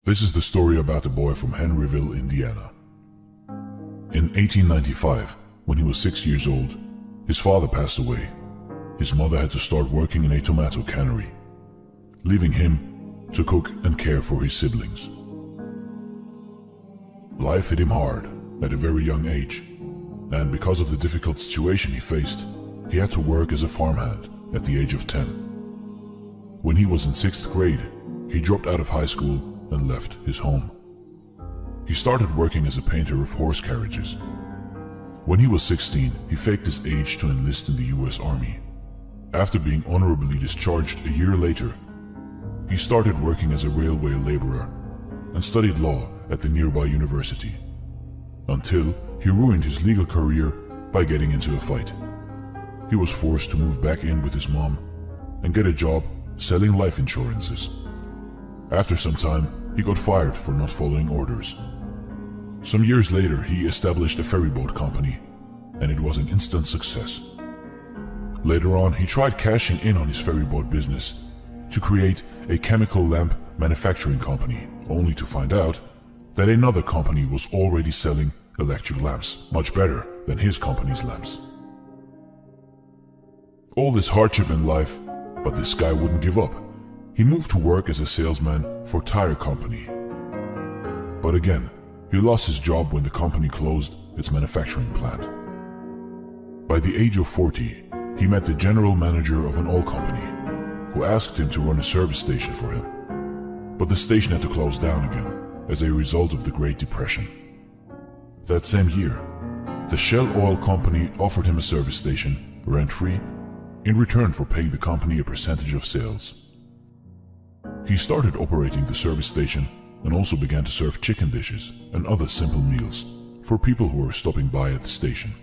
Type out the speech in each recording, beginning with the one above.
This is the story about a boy from Henryville, Indiana. In 1895, when he was 6 years old, his father passed away. His mother had to start working in a tomato cannery, leaving him to cook and care for his siblings. Life hit him hard at a very young age, and because of the difficult situation he faced, he had to work as a farmhand at the age of 10. When he was in 6th grade, he dropped out of high school and left his home. He started working as a painter of horse carriages. When he was 16, he faked his age to enlist in the US Army. After being honorably discharged a year later, he started working as a railway laborer and studied law at the nearby university, until he ruined his legal career by getting into a fight. He was forced to move back in with his mom and get a job selling life insurances. After some time, he got fired for not following orders. Some years later, he established a ferryboat company, and it was an instant success. Later on, he tried cashing in on his ferryboat business to create a chemical lamp manufacturing company, only to find out that another company was already selling electric lamps, much better than his company's lamps. All this hardship in life, but this guy wouldn't give up. He moved to work as a salesman for a tire company. But again, he lost his job when the company closed its manufacturing plant. By the age of 40, he met the general manager of an oil company, who asked him to run a service station for him. But the station had to close down again as a result of the Great Depression. That same year, the Shell Oil Company offered him a service station, rent-free, in return for paying the company a percentage of sales. He started operating the service station and also began to serve chicken dishes and other simple meals for people who were stopping by at the station.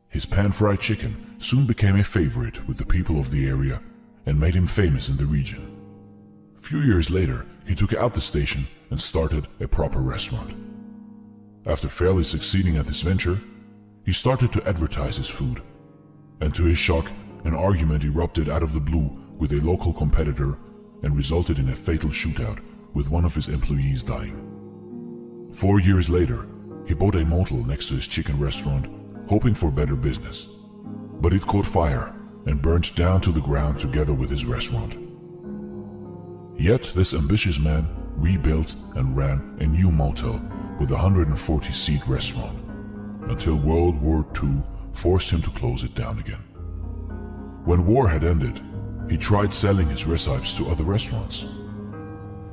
His pan-fried chicken soon became a favorite with the people of the area and made him famous in the region. A few years later, he took out the station and started a proper restaurant. After fairly succeeding at this venture, he started to advertise his food, and to his shock, an argument erupted out of the blue with a local competitor and resulted in a fatal shootout with one of his employees dying. 4 years later, he bought a motel next to his chicken restaurant, hoping for better business. But it caught fire and burned down to the ground together with his restaurant. Yet this ambitious man rebuilt and ran a new motel with a 140-seat restaurant, until World War II forced him to close it down again. When war had ended, he tried selling his recipes to other restaurants.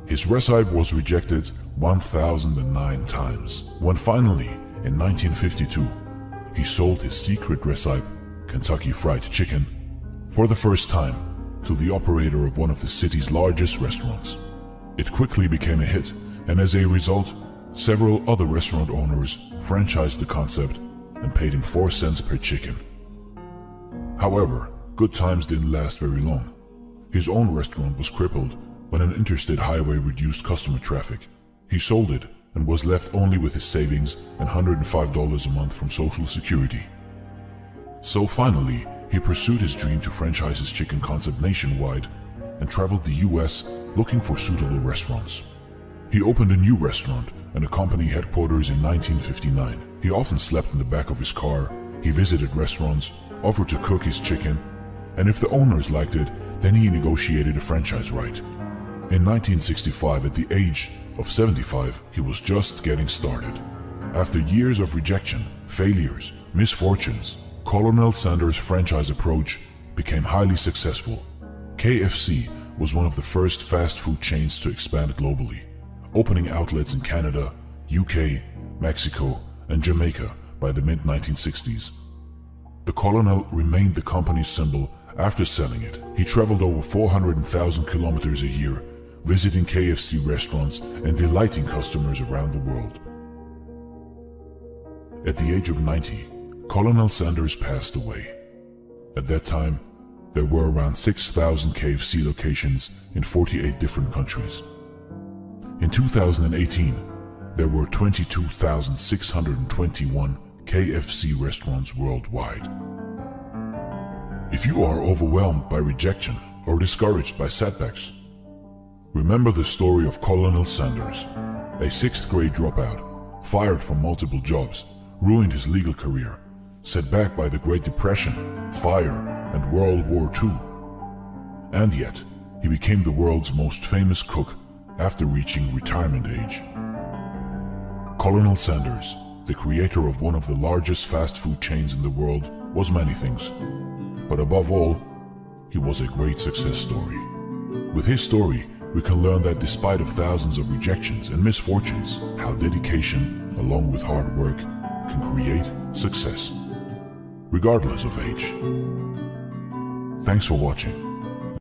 His recipe was rejected 1,009 times, when finally, in 1952, he sold his secret recipe, Kentucky Fried Chicken, for the first time to the operator of one of the city's largest restaurants. It quickly became a hit, and as a result, several other restaurant owners franchised the concept and paid him 4 cents per chicken. However, good times didn't last very long. His own restaurant was crippled when an interstate highway reduced customer traffic. He sold it and was left only with his savings and $105 a month from Social Security. So finally, he pursued his dream to franchise his chicken concept nationwide and traveled the US looking for suitable restaurants. He opened a new restaurant and a company headquarters in 1959. He often slept in the back of his car. He visited restaurants, offered to cook his chicken, and if the owners liked it, then he negotiated a franchise right. In 1965, at the age of 75, he was just getting started. After years of rejection, failures, misfortunes, Colonel Sanders' franchise approach became highly successful. KFC was one of the first fast food chains to expand globally, opening outlets in Canada, UK, Mexico, and Jamaica by the mid-1960s. The Colonel remained the company's symbol after selling it. He traveled over 400,000 kilometers a year, visiting KFC restaurants and delighting customers around the world. At the age of 90, Colonel Sanders passed away. At that time, there were around 6,000 KFC locations in 48 different countries. In 2018, there were 22,621 KFC restaurants worldwide. If you are overwhelmed by rejection or discouraged by setbacks, Remember the story of Colonel Sanders, a 6th grade dropout, fired from multiple jobs, ruined his legal career, set back by the Great Depression, fire, and World War II. And yet, he became the world's most famous cook after reaching retirement age. Colonel Sanders, the creator of one of the largest fast food chains in the world, was many things. But above all, he was a great success story. With his story, we can learn that despite of thousands of rejections and misfortunes, how dedication, along with hard work, can create success, regardless of age. Thanks for watching.